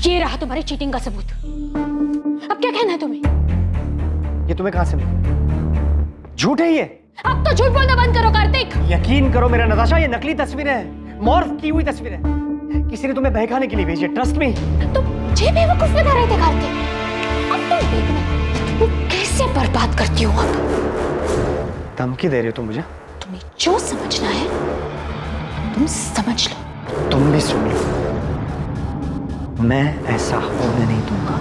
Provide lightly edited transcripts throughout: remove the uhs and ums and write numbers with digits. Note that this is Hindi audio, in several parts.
ये रहा तुम्हारी चीटिंग का सबूत। अब क्या कहना है तुम्हें? ये तुम्हें कहां से मिला? झूठ है ये। अब तो झूठ बोलना बंद करो कार्तिक। यकीन करो मेरा नताशा, ये नकली तस्वीरें हैं, मॉर्फ की हुई तस्वीरें। किसी ने तुम्हें बहकाने के लिए भेजी, ट्रस्ट मी। तुम मुझे बेवकूफ बना रहे थे कार्तिक। अब तुम देखना वो कैसे बर्बाद करती हूँ। अब धमकी दे रही हो तुम मुझे? तुम्हें जो समझना है तुम समझ लो। तुम भी सुन लो, मैं ऐसा होने नहीं दूंगा।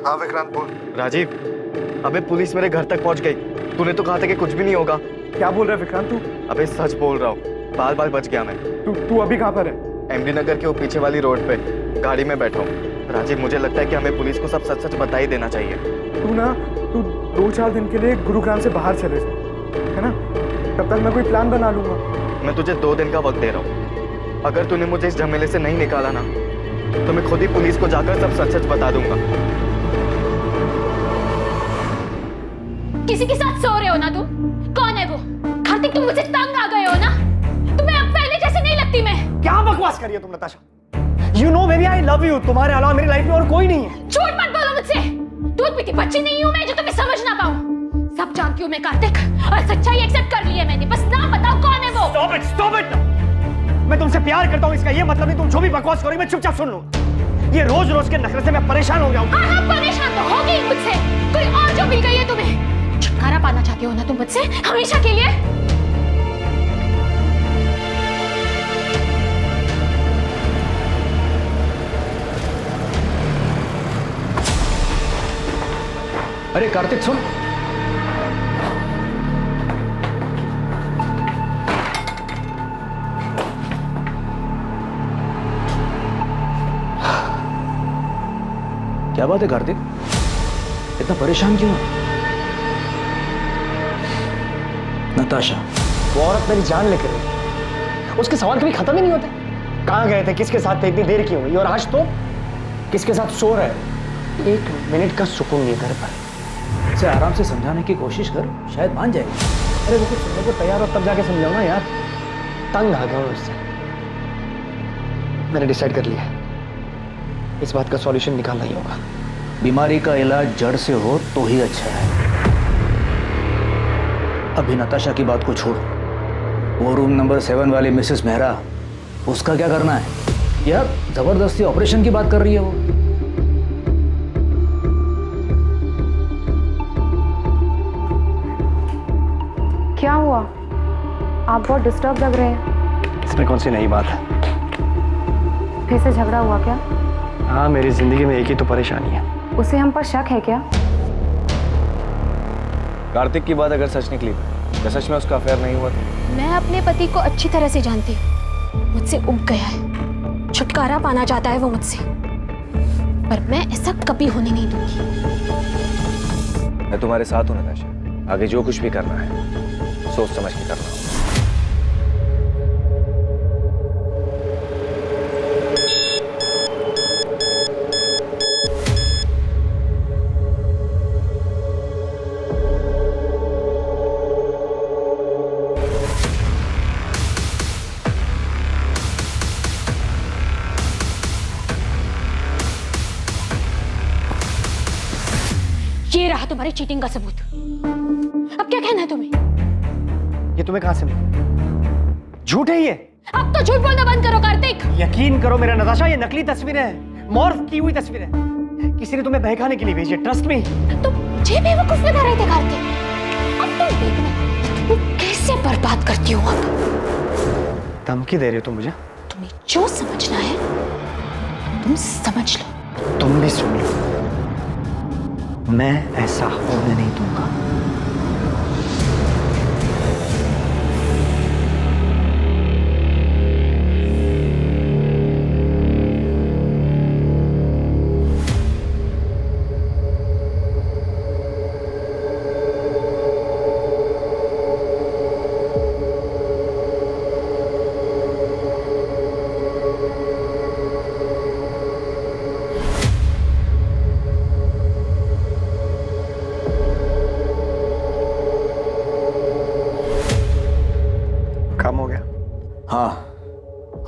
हाँ विक्रांत बोल। राजीव, अबे पुलिस मेरे घर तक पहुंच गई। तूने तो कहा था कि कुछ भी नहीं होगा। क्या बोल रहा है विक्रांत तू? अबे सच बोल रहा हूँ, बाल बाल बच गया मैं। तू अभी कहाँ पर है? एमडी नगर के वो पीछे वाली रोड पे गाड़ी में बैठा हूँ। राजीव, मुझे लगता है कि हमें पुलिस को सब सच सच बता ही देना चाहिए। तू 2-4 दिन के लिए गुरुग्राम से बाहर चले जा, है ना? तब तक मैं कोई प्लान बना लूंगा। मैं तुझे 2 दिन का वक्त दे रहा हूँ। अगर तूने मुझे इस झमेले से नहीं निकाला ना, तो मैं खुद ही पुलिस को जाकर सब सच सच बता दूंगा। किसी के साथ सो रहे हो ना तुम? कौन है वो? कार्तिक, तुम मुझे तंग आ गए हो ना? तुम्हें अब पहले जैसे नहीं लगती मैं। क्या बकवास कर रही हो तुम Natasha? You know baby, I love you। तुम्हारे अलावा मेरी लाइफ में और कोई नहीं है। झूठ मत बोलो मुझसे। दूध पीती बच्ची नहीं हूं मैं जो तुम्हें समझ ना पाऊं। सब जानती हूं मैं कार्तिक, और सच्चाई एक्सेप्ट कर ली है मैंने। बस नाम बताओ कौन है वो? Stop it! मैं तुमसे प्यार करता हूँ, इसका ये मतलब नहीं तुम जो भी बकवास करोगे मैं चुपचाप सुन लूं। ये रोज रोज के नखरे से मैं परेशान हो गया हूँ। हाँ, परेशान तो हो गई मुझसे। कोई और जो मिल गई है तुम्हें। छुटकारा पाना चाहती हो ना तुम मुझसे हमेशा के लिए? अरे कार्तिक सुन। क्या बात है कार्तिक, इतना परेशान क्यों? नताशा, वो औरत मेरी जान लेकर गई। उसके सवाल कभी खत्म ही नहीं होते। कहाँ गए थे, किसके साथ थे, इतनी देर क्यों हुई, और आज तो किसके साथ सो रहे हैं। 1 मिनट का सुकून नहीं घर पर। इसे आराम से समझाने की कोशिश कर, शायद मान जाएगी। अरे वो कुछ सुनने को तैयार हो तब जाके समझाओ ना यार। तंग आ गया हूँ उससे। मैंने डिसाइड कर लिया, इस बात का सॉल्यूशन निकालना ही होगा। बीमारी का इलाज जड़ से हो तो ही अच्छा है। अभी नताशा की बात को छोड़, वो रूम नंबर 7 वाली मिसेस मेहरा, उसका क्या करना है? यार जबरदस्ती ऑपरेशन की बात कर रही है वो। क्या हुआ? आप बहुत डिस्टर्ब लग रहे हैं। इसमें कौन सी नई बात है? फिर से झगड़ा हुआ क्या? हाँ, मेरी जिंदगी में एक ही तो परेशानी है। उसे हम पर शक है क्या? कार्तिक की बात अगर सच निकली तो सच में उसका अफेयर नहीं हुआ तो? मैं अपने पति को अच्छी तरह से जानती हूँ। मुझसे उब गया है, छुटकारा पाना चाहता है वो मुझसे, पर मैं ऐसा कभी होने नहीं दूंगी। मैं तुम्हारे साथ हूँ नताशा। आगे जो कुछ भी करना है सोच समझ के करना। ये रहा तुम्हारी चीटिंग का सबूत। अब क्या कहना है तुम्हें? ये तुम्हें कहां से मिला? झूठ है ये। अब तो झूठ बोलना बंद करो कार्तिक। यकीन करो मेरा नताशा, ये नकली तस्वीरें हैं, मॉर्फ की हुई तस्वीरें। किसी ने तुम्हें बहकाने के लिए भेजी, ट्रस्ट मी। तुम मुझे बेवकूफ बना रहे थे कार्तिक। अब तुम देखना वो कैसे बर्बाद करती हूँ। अब धमकी दे रही हो तुम मुझे? तुम्हें जो समझना है तुम समझ लो। तुम भी सुन लो, मैं ऐसा होने नहीं दूंगा।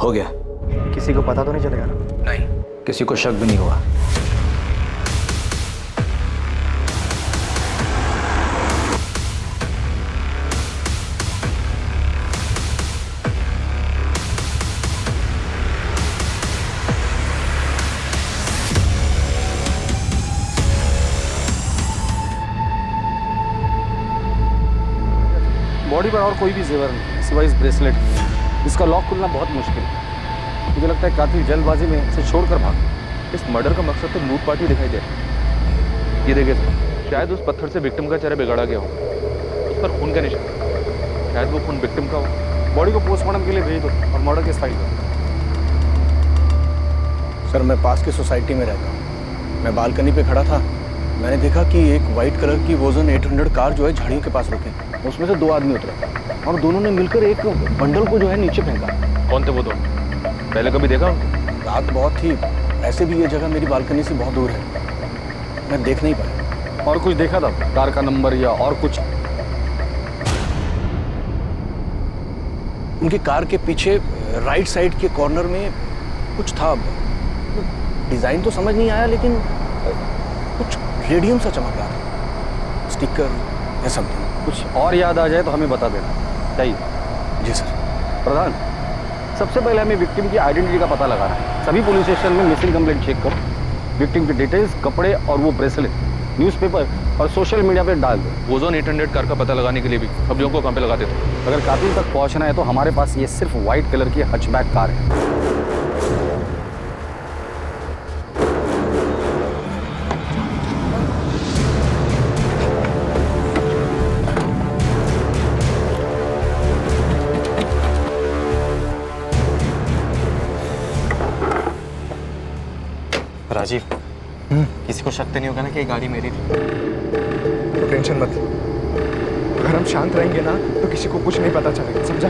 हो गया? किसी को पता तो नहीं चलेगा ना? नहीं, किसी को शक भी नहीं हुआ। बॉडी पर और कोई भी जेवर नहीं सिवाय इस ब्रेसलेट के। इसका लॉक खुलना बहुत मुश्किल है। मुझे लगता है कातिल जल्दबाजी में इसे छोड़कर भागा। इस मर्डर का मकसद तो लूट पाट ही दिखाई दे रहा है। ये देखिए सर, शायद उस पत्थर से विक्टिम का चेहरा बिगाड़ा गया हो। उस पर खून का निशान, शायद वो खून विक्टिम का हो। बॉडी को पोस्टमार्टम के लिए भेज दो और मर्डर केस फाइल करो। सर, मैं पास की सोसाइटी में रहता हूँ। मैं बालकनी पे खड़ा था, मैंने देखा कि एक वाइट कलर की वोजन 800 कार जो है झाड़ियों के पास रुके। उसमें से 2 आदमी उतरे और दोनों ने मिलकर एक बंडल को जो है नीचे फेंका। कौन थे वो दोनों? पहले कभी देखा उनको? रात बहुत थी, ऐसे भी ये जगह मेरी बालकनी से बहुत दूर है, मैं देख नहीं पाया। और कुछ देखा था? कार का नंबर या और कुछ? उनकी कार के पीछे राइट साइड के कॉर्नर में कुछ था। डिजाइन तो समझ नहीं आया, लेकिन कुछ रेडियम सा चमक रहा था, स्टिकर या समथिंग। कुछ और याद आ जाए तो हमें बता देना चाहिए। जी सर। प्रधान, सबसे पहले हमें विक्टिम की आइडेंटिटी का पता लगाना है। सभी पुलिस स्टेशन में मिसिंग कंप्लेंट चेक करो। विक्टिम की डिटेल्स, कपड़े और वो ब्रेसलेट न्यूज़पेपर और सोशल मीडिया पे डाल दो। ओजोन 800 कार का पता लगाने के लिए भी सब लोगों को कहाँ पे लगाते थे? अगर कातिल तक पहुंचना है तो हमारे पास ये सिर्फ व्हाइट कलर की हचबैक कार है। राजीव, किसी को शक तो नहीं होगा ना कि ये गाड़ी मेरी थी? तो टेंशन मत लो, अगर हम शांत रहेंगे ना तो किसी को कुछ नहीं पता चलेगा, समझा?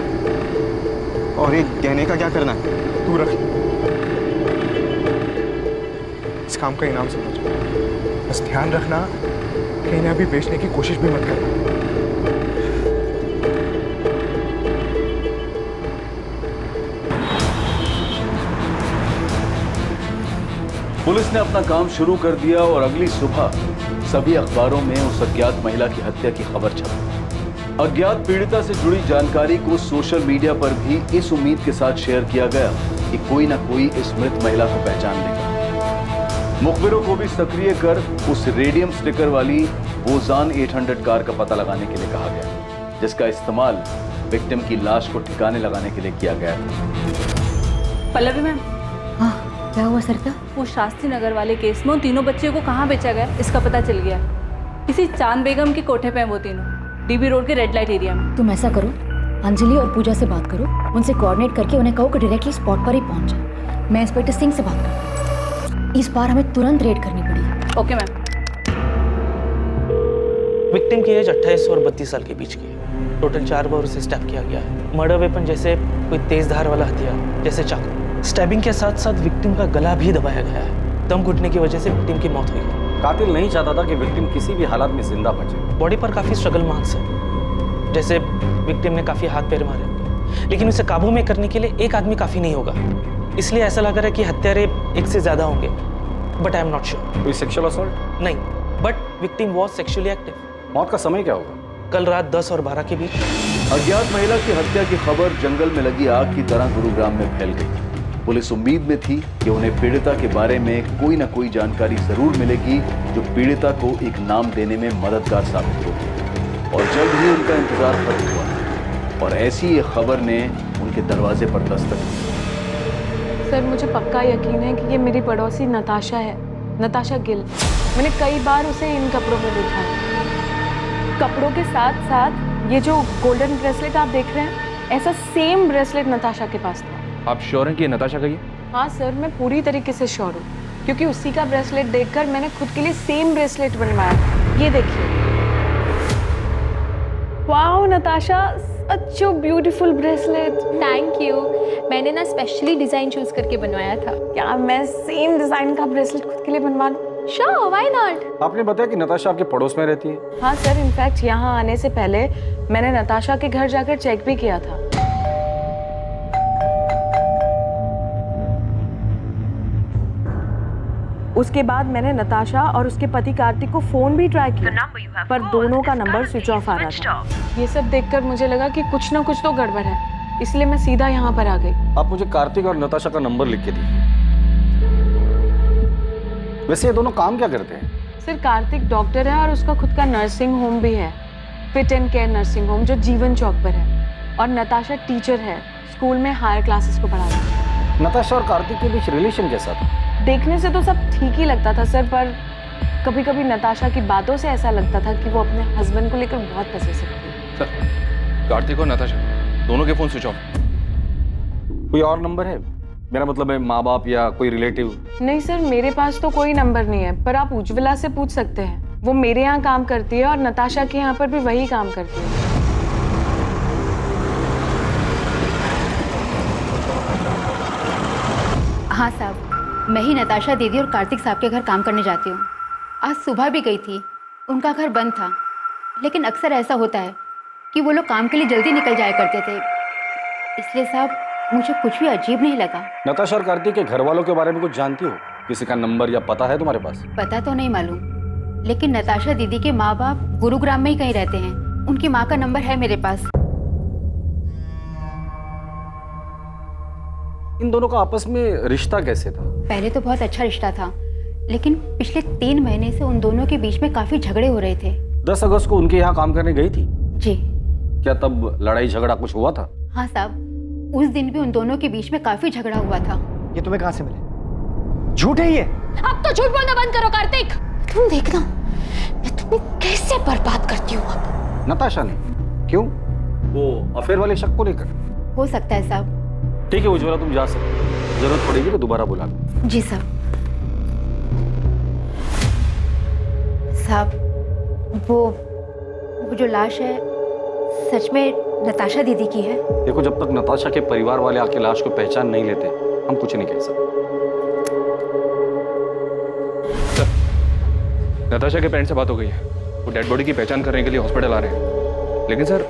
और ये गहने का क्या करना है? तू रख, इस काम का इनाम समझ। बस ध्यान रखना कि इन्हें अभी बेचने की कोशिश भी मत करना। पुलिस ने अपना काम शुरू कर दिया और अगली सुबह सभी अखबारों में उस अज्ञात महिला की हत्या की खबर छपी। अज्ञात पीड़िता से जुड़ी जानकारी को सोशल मीडिया पर भी इस उम्मीद के साथ शेयर किया गया कि कोई ना कोई इस मृत महिला को पहचान लेगा। मुखबिरों को भी सक्रिय कर उस रेडियम स्टिकर वाली वोजान 800 कार का पता लगाने के लिए कहा गया, जिसका इस्तेमाल विक्टिम की लाश को ठिकाने लगाने के लिए किया गया था। पल्लवी मैम, हाँ, क्या हुआ सरिता? वो शास्त्री नगर वाले केस में उन तीनों बच्चियों को कहाँ बेचा गया इसका पता चल गया। किसी चांद बेगम के कोठे पे हैं वो तीनों, डीबी रोड के रेड लाइट एरिया में। तुम ऐसा करो, अंजलि और पूजा से बात करो, उनसे कोऑर्डिनेट करके उन्हें कहो कि डायरेक्टली स्पॉट पर ही पहुंच जाए। मैं इंस्पेक्टर सिंह से बात करती हूँ। इस बार हमें तुरंत रेड करनी पड़ेगी। Okay ma'am. विक्टिम की एज 28 और 32 साल के बीच की है। टोटल 4 बार उसे स्टैब किया गया है। मर्डर वेपन जैसे कोई तेज धार वाला हथियार जैसे चाकू। स्टैबिंग के साथ साथ विक्टिम का गला भी दबाया गया है। दम घुटने की वजह से विक्टिम की मौत हुई। कातिल नहीं चाहता था कि विक्टिम किसी भी हालात में जिंदा बचे। बॉडी पर काफी स्ट्रगल मार्क्स है, जैसे विक्टिम ने काफी हाथ पैर मारे होंगे, लेकिन उसे काबू में करने के लिए एक आदमी काफी नहीं होगा। इसलिए ऐसा लग रहा है कि हत्यारे एक से ज्यादा होंगे, but I am not sure. कोई सेक्सुअल असॉल्ट? नहीं, but victim was sexually active. मौत का समय क्या होगा? कल रात 10 और 12 के बीच। अज्ञात महिला की हत्या की खबर जंगल में लगी आग की तरह गुरुग्राम में फैल गई। पुलिस उम्मीद में थी कि उन्हें पीड़िता के बारे में कोई ना कोई जानकारी जरूर मिलेगी जो पीड़िता को एक नाम देने में मददगार साबित होगी। और जल्द ही उनका इंतजार खत्म हुआ और ऐसी एक खबर ने उनके दरवाजे पर दस्तक दी। सर, मुझे पक्का यकीन है कि ये मेरी पड़ोसी नताशा है, नताशा गिल। मैंने कई बार उसे इन कपड़ों में देखा है। कपड़ों के साथ साथ ये जो गोल्डन ब्रेसलेट आप देख रहे हैं, ऐसा सेम ब्रेसलेट नताशा के पास था। आप श्योर हैं कि ये नताशा का ही है? हाँ सर, मैं पूरी तरीके से श्योर हूँ, क्योंकि उसी का ब्रेसलेट देखकर मैंने खुद के लिए सेम ब्रेसलेट बनवाया। ये देखिए। Wow Natasha, such a beautiful bracelet. Thank you. मैंने ना स्पेशली डिजाइन चूज करके बनवाया था। क्या मैं सेम डिजाइन का ब्रेसलेट खुद के लिए बनवा लूं? Sure, why not? आपने बताया कि नताशा आपके पड़ोस में रहती है। हाँ सर, इनफैक्ट यहाँ आने से पहले मैंने नताशा के घर जाकर चेक भी किया था। उसके बाद मैंने नताशा और उसके पति कार्तिक को फोन भी ट्राई किया, पर दोनों का नंबर स्विच ऑफ आ रहा था। ये सब देखकर मुझे लगा कि कुछ ना कुछ तो गड़बड़ है, इसलिए मैं सीधा यहाँ पर आ गई। आप मुझे कार्तिक और नताशा का नंबर लिख के दीजिए। वैसे ये दोनों काम क्या करते हैं? सर, कार्तिक डॉक्टर है और उसका खुद का नर्सिंग होम भी है, fit and care nursing home, जो जीवन चौक पर है। और नताशा टीचर है, स्कूल में हायर क्लासेस को पढ़ाती है। नताशा और कार्तिक के बीच रिलेशन कैसा था? देखने से तो सब ठीक ही लगता था सर, पर कभी कभी नताशा की बातों से ऐसा लगता था कि वो अपने हस्बैंड को लेकर बहुत पसेसिव थी। सर, कार्तिक और नताशा दोनों के फोन स्विच ऑफ। कोई और नंबर है? मेरा मतलब है माँ बाप या कोई रिलेटिव? नहीं सर, मेरे पास तो कोई नंबर नहीं है, पर आप उज्ज्वला से पूछ सकते हैं। वो मेरे यहाँ काम करती है और नताशा के यहाँ पर भी वही काम करती है। हाँ साहब, मैं ही नताशा दीदी और कार्तिक साहब के घर काम करने जाती हूँ। आज सुबह भी गई थी, उनका घर बंद था, लेकिन अक्सर ऐसा होता है कि वो लोग काम के लिए जल्दी निकल जाया करते थे, इसलिए साहब मुझे कुछ भी अजीब नहीं लगा। नताशा और कार्तिक के घर वालों के बारे में कुछ जानती हो? किसी का नंबर या पता है तुम्हारे पास? पता तो नहीं मालूम, लेकिन नताशा दीदी के माँ बाप गुरुग्राम में ही कहीं रहते हैं। उनकी माँ का नंबर है मेरे पास। इन दोनों का आपस में रिश्ता कैसे था? पहले तो बहुत अच्छा रिश्ता था, लेकिन पिछले 3 महीने से उन दोनों के बीच में काफी झगड़े हो रहे थे। 10 अगस्त को उनके यहाँ काम करने गई थी? जी। क्या तब लड़ाई झगड़ा कुछ हुआ था? हाँ साहब, उस दिन भी उन दोनों के बीच में काफी झगड़ा हुआ था। ये तुम्हें कहाँ से मिले? झूठ है ये। अब तो झूठ बोलना बंद करो कार्तिक। तुम देखना मैं तुम्हें कैसे बर्बाद करती हूँ अब। नताशा ने? क्यों? वो अफेयर वाले शक को लेकर? हो सकता है साहब। ठीक है उज्ज्वला, तुम जा सकते, जरूरत पड़ेगी तो दोबारा बुला लो। जी साहब। साहब, वो जो लाश है सच में नताशा दीदी की है? देखो, जब तक नताशा के परिवार वाले आके लाश को पहचान नहीं लेते हम कुछ नहीं कह सकते। सर, नताशा के पेरेंट्स से बात हो गई है, वो डेड बॉडी की पहचान करने के लिए हॉस्पिटल आ रहे हैं। लेकिन सर,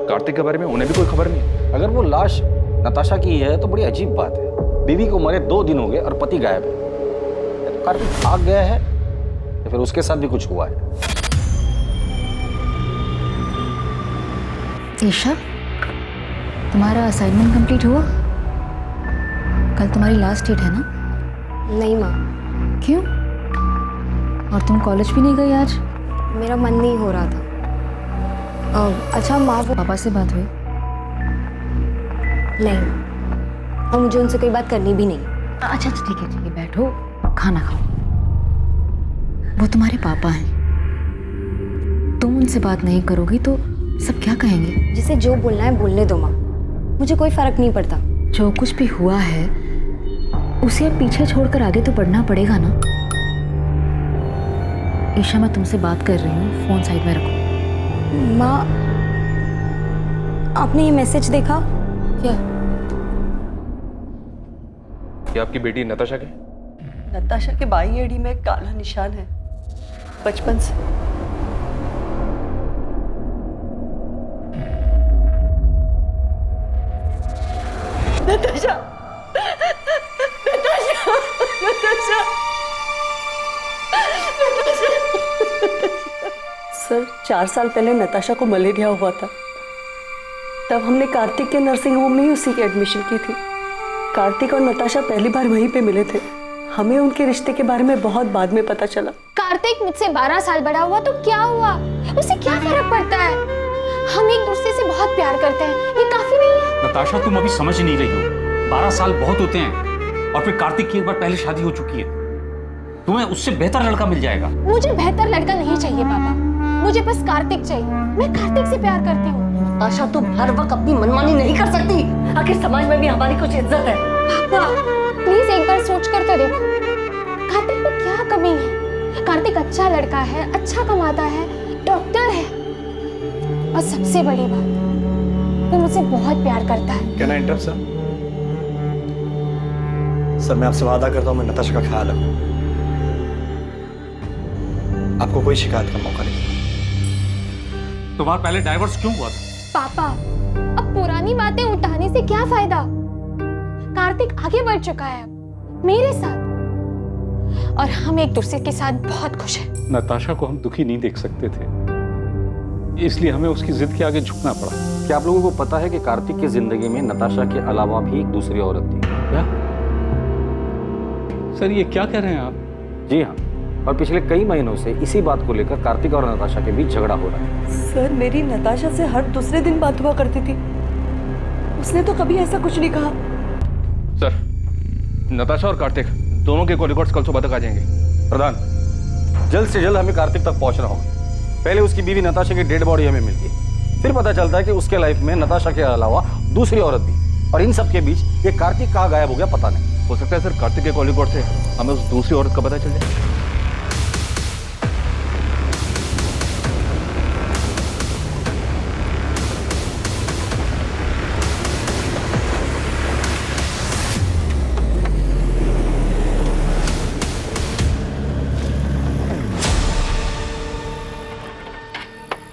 कार्तिक के बारे में उन्हें भी कोई खबर नहीं। अगर वो लाश नताशा की है तो बड़ी अजीब बात है। बीवी को मरे 2 दिन हो गए और पति गायब है। तो कार्तिक भाग गया है या फिर उसके साथ भी कुछ हुआ है? ईशा, तुम्हारा असाइनमेंट कंप्लीट हुआ? कल तुम्हारी लास्ट डेट है ना? नहीं माँ। क्यों? और तुम कॉलेज भी नहीं गई आज? मेरा मन नहीं हो रहा था। अच्छा माँ, वो पापा से बात हुई? नहीं, और मुझे उनसे कोई बात करनी भी नहीं। अच्छा ठीक है, बैठो, खाना खाओ। वो तुम्हारे पापा हैं, तुम उनसे बात नहीं करोगी तो सब क्या कहेंगे? जिसे जो बोलना है बोलने दो माँ, मुझे कोई फर्क नहीं पड़ता। जो कुछ भी हुआ है उसे अब पीछे छोड़कर आगे तो बढ़ना पड़ेगा ना। ईशा, मैं तुमसे बात कर रही हूँ, फोन साइड में रखो। माँ, आपने ये मैसेज देखा क्या? ये आपकी बेटी नताशा के? नताशा के बाई एड़ी में एक काला निशान है, बचपन से। नताशा, नताशा, नताशा, नताशा। सर, 4 साल पहले नताशा को मलेरिया हुआ था, तब हमने कार्तिक के नर्सिंग होम में ही उसी की एडमिशन की थी। कार्तिक और नताशा पहली बार वहीं पे मिले थे। हमें उनके रिश्ते के बारे में बहुत बाद में पता चला। कार्तिक मुझसे 12 साल बड़ा हुआ तो क्या हुआ, उसे क्या फर्क पड़ता है? हम एक दूसरे से बहुत प्यार करते हैं, ये काफी नहीं है? नताशा, तुम अभी समझ नहीं रही हो। 12 साल बहुत होते हैं, और फिर कार्तिक की एक बार पहले शादी हो चुकी है। तुम्हें उससे बेहतर लड़का मिल जाएगा। मुझे बेहतर लड़का नहीं चाहिए पापा, मुझे बस कार्तिक चाहिए। मैं कार्तिक से प्यार करती हूँ। आशा, तुम हर वक्त अपनी मनमानी नहीं कर सकती। आखिर समाज में भी हमारी कुछ इज्जत है। पापा प्लीज एक बार सोच कर तो देखो, कार्तिक में क्या कमी है? कार्तिक अच्छा लड़का है, अच्छा कमाता है, डॉक्टर है, और सबसे बड़ी बात, वो मुझसे बहुत प्यार करता है। Can I interrupt sir? Sir, मैं आपसे वादा करता हूँ मैं नताशा का ख्याल रखूं, आपको कोई शिकायत का मौका नहीं। तुम्हारा पहले डाइवोर्स क्यों हुआ था? पापा, अब पुरानी बातें उठाने से क्या फायदा? कार्तिक आगे बढ़ चुका है अब मेरे साथ, और हम एक दूसरे के साथ बहुत खुश हैं। नताशा को हम दुखी नहीं देख सकते थे, इसलिए हमें उसकी जिद के आगे झुकना पड़ा। क्या आप लोगों को पता है कि कार्तिक की जिंदगी में नताशा के अलावा भी एक दूसरी औरत थी? क्या सर, ये क्या कह रहे हैं आप? जी हाँ, और पिछले कई महीनों से इसी बात को लेकर कार्तिक और नताशा के बीच झगड़ा हो रहा है। सर, मेरी नताशा से हर दूसरे दिन बात हुआ करती थी, उसने तो कभी ऐसा कुछ नहीं कहा। सर, नताशा और कार्तिक दोनों के कॉल रिकॉर्ड्स कल सुबह तक आ जाएंगे। प्रधान, जल्द से जल्द हमें कार्तिक तक पहुंचना होगा। पहले उसकी बीवी नताशा की डेड बॉडी हमें मिलती है, फिर पता चलता है कि उसके लाइफ में नताशा के अलावा दूसरी औरत भी, और इन सब के बीच ये कार्तिक कहाँ गायब हो गया पता नहीं। हो सकता है सर कार्तिक के कॉल रिकॉर्ड से हमें उस दूसरी औरत का पता चल जाए।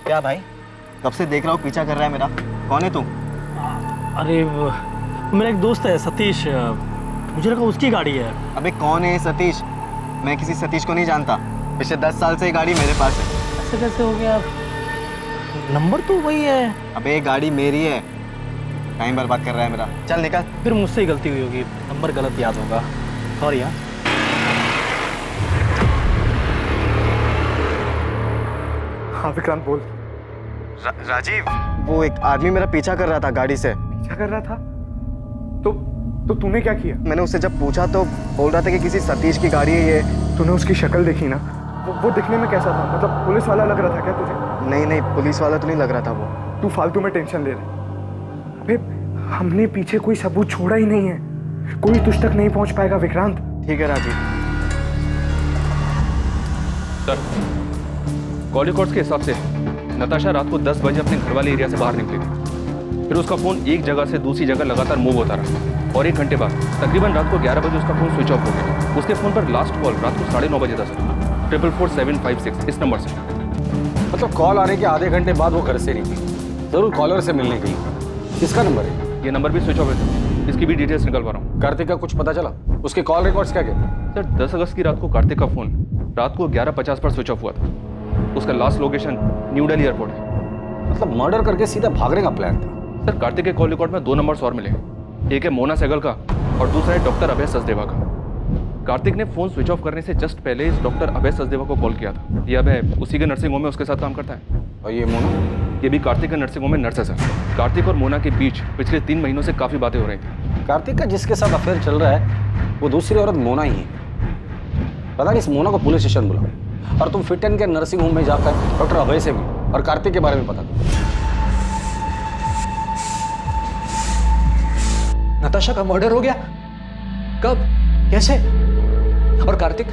क्या भाई, कब से देख रहा हूँ पीछा कर रहा है मेरा। कौन है तू? अरे मेरा एक दोस्त है सतीश, मुझे लगा उसकी गाड़ी है। अबे कौन है सतीश? मैं किसी सतीश को नहीं जानता। पिछले 10 साल से ये गाड़ी मेरे पास है। ऐसे कैसे हो गया? नंबर तो वही है। अबे ये गाड़ी मेरी है। टाइम बर्बाद कर रहा है मेरा। चल निकल। फिर मुझसे ही गलती हुई होगी, नंबर गलत याद होगा। सॉरी। हाँ हाँ विक्रांत बोल। राजीव, वो एक आदमी मेरा पीछा कर रहा था गाड़ी से। पीछा कर रहा था? तो तूने क्या किया? मैंने उससे जब पूछा तो बोल रहा था कि किसी सतीश की गाड़ी है ये। तूने उसकी शक्ल देखी ना? वो दिखने में कैसा था? मतलब पुलिस वाला लग रहा था क्या तुझे? नहीं नहीं, पुलिस वाला तो नहीं लग रहा था वो। तू फालतू में टेंशन ले रहा। अबे हमने पीछे कोई सबूत छोड़ा ही नहीं है, कोई तुझ तक नहीं पहुंच पाएगा विक्रांत। ठीक है राजीव। सर, कॉल रिकॉर्ड्स के हिसाब से नताशा रात को 10 बजे अपने घर वाले एरिया से बाहर निकली थी। फिर उसका फोन एक जगह से दूसरी जगह लगातार मूव होता रहा, और 1 घंटे बाद तकरीबन रात को 11 बजे उसका फोन स्विच ऑफ हो गया। उसके फोन पर लास्ट कॉल रात को 9:30 बजे था सर, 44756 इस नंबर से। मतलब कॉल आने के आधे घंटे बाद वो घर से निकली, जरूर कॉलर से मिलने गई। किसका नंबर है? ये नंबर भी स्विच ऑफ है सर, इसकी भी डिटेल्स निकलवा रहा हूँ। कार्तिक का कुछ पता चला? उसके कॉल रिकॉर्ड्स क्या कहते? सर 10 अगस्त की रात को कार्तिक का फोन रात को 11:50 पर स्विच ऑफ हुआ था। उसका last location new Delhi airport है। मतलब मर्डर करके सीधा भागने का प्लान था। सर कार्तिक के कॉल रिकॉर्ड में 2 नंबर्स और मिले, एक है मोना सहगल का और दूसरा है डॉक्टर अभय सचदेवा का। कार्तिक ने फोन स्विच ऑफ करने से जस्ट पहले इस डॉक्टर अभय सचदेवा को कॉल किया था। ये अभय उसी के नर्सिंग होम में उसके साथ काम करता है। और ये मोना? ये भी कार्तिक के नर्सिंग होम में नर्स है सर। कार्तिक और मोना के बीच पिछले 3 महीनों से काफी बातें हो रही थी। कार्तिक का जिसके साथ अफेयर चल रहा है वो दूसरी औरत मोना ही है। पता नहीं इस मोना को पुलिस स्टेशन बुलाओ और तुम फिट एंड के नर्सिंग होम में जाकर डॉक्टर अभय से मिलो और कार्तिक के बारे में पता करो। नताशा का मर्डर हो गया? कब? कैसे? और कार्तिक,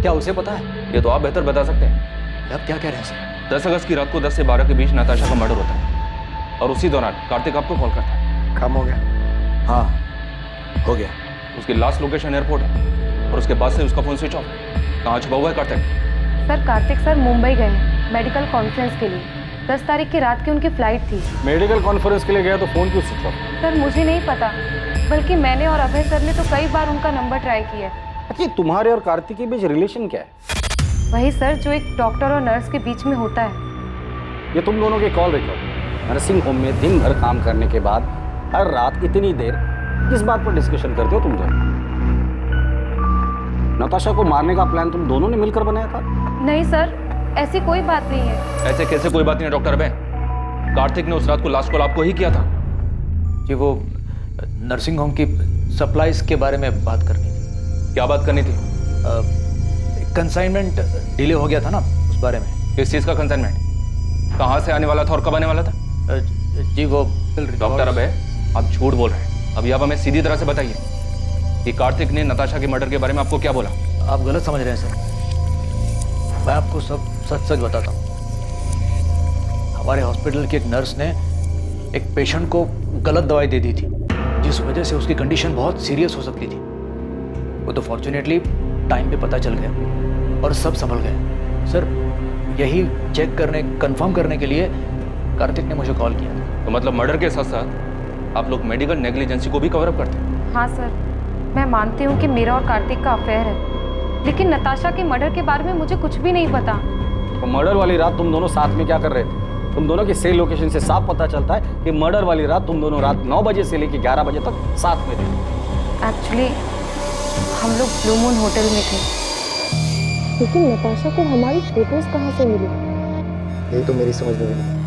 क्या उसे पता है? ये तो आप बेहतर बता सकते हैं। अब क्या कह रहे हैं सर? 10 अगस्त की रात को 10 से 12 के बीच नताशा का मर्डर होता है और उसी दौरान कार्तिक आपको कॉल करता है। काम हो गया? हाँ हो गया। उसकी लास्ट लोकेशन एयरपोर्ट है और उसके बाद से उसका फोन स्विच ऑफ। कहाँ छुपा हुआ है कार्तिक? सर कार्तिक सर मुंबई गए हैं मेडिकल कॉन्फ्रेंस के लिए। 10 तारीख की रात की उनकी फ्लाइट थी। मेडिकल कॉन्फ्रेंस के लिए गया तो फोन क्यों स्विच ऑफ? सर मुझे नहीं पता, बल्कि मैंने और अभय सर ने तो कई बार उनका नंबर ट्राई किया। अच्छा, तुम्हारे और कार्तिक के बीच रिलेशन क्या है? वही सर जो एक डॉक्टर और नर्स के बीच में होता है। ये तुम दोनों के कॉल रिकॉर्ड। नर्सिंग होम में दिन भर काम करने के बाद हर रात इतनी देर किस बात पर डिस्कशन करते हो तुम दोनों? नताशा को मारने का प्लान तुम दोनों ने मिलकर बनाया था? नहीं सर, ऐसी कोई बात नहीं है। ऐसे कैसे कोई बात नहीं है डॉक्टर अभय? कार्तिक ने उस रात को लास्ट कॉल आपको ही किया था। जी वो नर्सिंग होम की सप्लाईज के बारे में बात करनी थी। क्या बात करनी थी? कंसाइनमेंट डिले हो गया था ना, उस बारे में। किस चीज़ का कंसाइनमेंट? कहाँ से आने वाला था और कब आने वाला था? जी वो डॉक्टर अभय, आप झूठ बोल रहे हैं। अभी आप हमें सीधी तरह से बताइए कि कार्तिक ने नताशा के मर्डर के बारे में आपको क्या बोला? आप गलत समझ रहे हैं सर, मैं आपको सब सच सच बताता हूँ। हमारे हॉस्पिटल की एक नर्स ने एक पेशेंट को गलत दवाई दे दी थी, जिस वजह से उसकी कंडीशन बहुत सीरियस हो सकती थी। वो तो फॉर्चुनेटली टाइम पे पता चल गया और सब संभल गए। सर यही चेक करने, कंफर्म करने के लिए कार्तिक ने मुझे कॉल किया था। तो मतलब मर्डर के साथ साथ आप लोग मेडिकल नेग्लिजेंसी को भी कवर अप करते हैं? हाँ सर, मैं मानती हूँ कि मेरा और कार्तिक का अफेयर है, लेकिन नताशा के मर्डर के बारे में मुझे कुछ भी नहीं पता। तो मर्डर वाली रात तुम दोनों साथ में क्या कर रहे थे? तुम दोनों की सेल लोकेशन से साफ पता चलता है कि मर्डर वाली रात तुम दोनों रात 9 बजे से लेकर 11 बजे तक साथ में थे। एक्चुअली हम लोग ब्लू मून होटल में थे। लेकिन नताशा को हमारी फोटोज कहाँ से मिली? यही तो मेरी समझ में नहीं।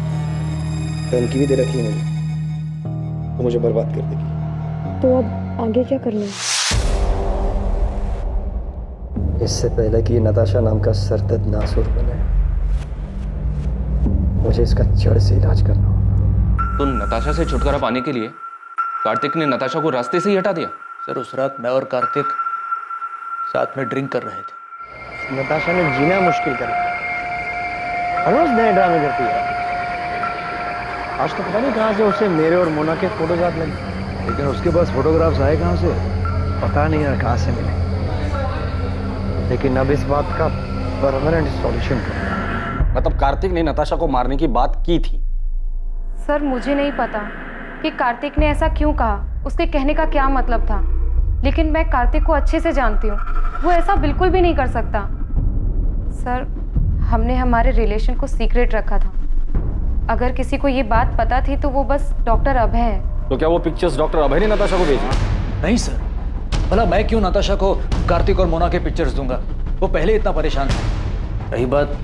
धमकी भी दे रखी है मुझे, तो मुझे बर्बाद कर देगी। तो अब आगे क्या करना है? इससे पहले कि नताशा नाम का सरदर्द नासुर बने, मुझे इसका जड़ से इलाज करना होगा। तो नताशा से छुटकारा पाने के लिए कार्तिक ने नताशा को रास्ते से ही हटा दिया? सर उस रात मैं और कार्तिक साथ में ड्रिंक कर रहे थे। नताशा ने जीना मुश्किल कर दिया। हर रोज नए ड्रामे करती है। आज तो पता नहीं कहाँ से उसे मेरे और मोना के फोटोज हाथ लगे, लेकिन उसके पास फोटोग्राफ्स आए कहाँ से पता नहीं यार, कहाँ से मिले। लेकिन अब इस बात का परमानेंट सॉल्यूशन करना है। मतलब कार्तिक ने नताशा को मारने की बात की थी? सर मुझे नहीं पता कि कार्तिक ने ऐसा क्यों कहा, उसके कहने का क्या मतलब था। लेकिन मैं कार्तिक को अच्छे से जानती हूँ, वो ऐसा बिल्कुल भी नहीं कर सकता। सर हमने हमारे रिलेशन को सीक्रेट रखा था। अगर किसी को ये बात पता थी तो वो बस डॉक्टर अभय है। तो क्या वो पिक्चर्स डॉक्टर अभय ने नताशा को भेजी? नहीं सर, भला मैं क्यों नताशा को कार्तिक और मोना के पिक्चर्स दूंगा? वो पहले इतना परेशान था। रही बात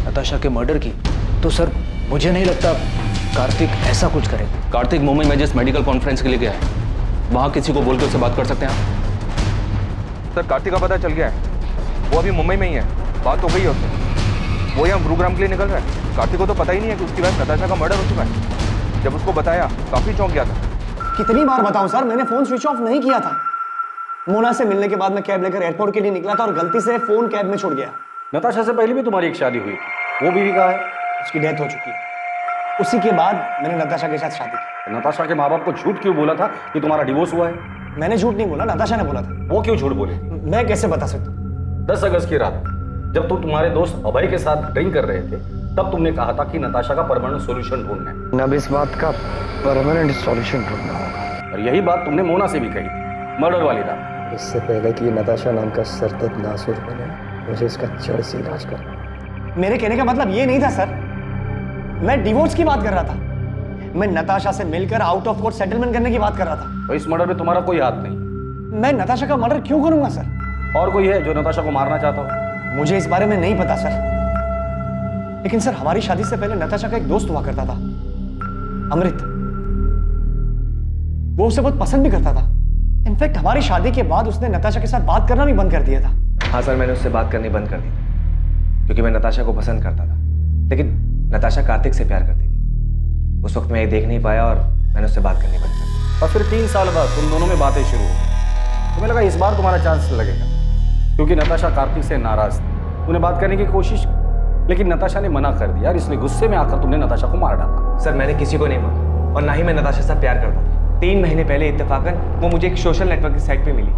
नताशा के मर्डर की, तो सर मुझे नहीं लगता कार्तिक ऐसा कुछ करे। कार्तिक मुंबई में जिस मेडिकल कॉन्फ्रेंस के लिए गया है, वहां किसी को बोल के उससे बात कर सकते हैं आप? सर कार्तिक का पता चल गया है, वो अभी मुंबई में ही है। बात हो गई है उससे, वो यहाँ प्रोग्राम के लिए निकल रहा है। कार्तिक को तो पता ही नहीं है कि उसकी वाइफ नताशा का मर्डर हो चुका है। जब उसको बताया काफी चौंक गया था। कितनी बार बताऊं सर, मैंने फोन स्विच ऑफ नहीं किया था। मोना से मिलने के बाद मैं कैब लेकर एयरपोर्ट के लिए निकला था और गलती से फोन कैब में छूट गया। नताशा से पहले भी तुम्हारी एक शादी हुई थी, वो बीवी कहाँ है? उसकी डेथ हो चुकी है। उसी के बाद मैंने नताशा के साथ शादी की। नताशा के माँ बाप को झूठ क्यों बोला था कि तुम्हारा डिवोर्स हुआ है? मैंने झूठ नहीं बोला, नताशा ने बोला था। वो क्यों झूठ बोले? मैं कैसे बता सकता हूँ? 10 अगस्त की रात जब तुम तुम्हारे दोस्त अभय के साथ ड्रिंक कर रहे थे, तब तुमने कहा था कि नताशा का परमानेंट सॉल्यूशन ढूंढना है। अब इस बात का परमानेंट सॉल्यूशन ढूंढना होगा। और यही बात तुमने मोना से भी कही थी मर्डर वाली रात। इससे पहले कि नताशा नाम का सरदर्द नासुर बने, मुझे इसका जड़ से इलाज करना। मेरे कहने का मतलब ये नहीं था सर, मैं डिवोर्स की बात कर रहा था। मैं नताशा से मिलकर आउट ऑफ कोर्ट सेटलमेंट करने की बात कर रहा था। तो इस मर्डर में तुम्हारा कोई हाथ नहीं? मैं नताशा का मर्डर क्यों करूंगा सर? और कोई है जो नताशा को मारना चाहता हो? मुझे इस बारे में नहीं पता सर, लेकिन सर हमारी शादी से पहले नताशा का एक दोस्त हुआ करता था, अमृत। वो उसे बहुत पसंद भी करता था। इनफैक्ट हमारी शादी के बाद उसने नताशा के साथ बात करना भी बंद कर दिया था। हाँ सर, मैंने उससे बात करनी बंद कर दी क्योंकि मैं नताशा को पसंद करता था, लेकिन नताशा कार्तिक से प्यार करती थी। उस वक्त मैं ये देख नहीं पाया और मैंने उससे बात करनी बंद कर दी। और फिर 3 साल बाद तुम दोनों में बातें शुरू हुई। तुम्हें लगा इस बार तुम्हारा चांस लगेगा, क्योंकि नताशा कार्तिक से नाराज थी। उन्हें बात करने की कोशिश की, लेकिन नताशा ने मना कर दिया और इसलिए गुस्से में आकर तुमने नताशा को मार डाला। सर मैंने किसी को नहीं मारा और ना ही मैं नताशा से प्यार करता था। 3 महीने पहले इत्तेफाकन वो मुझे एक सोशल नेटवर्क की साइट पे मिली।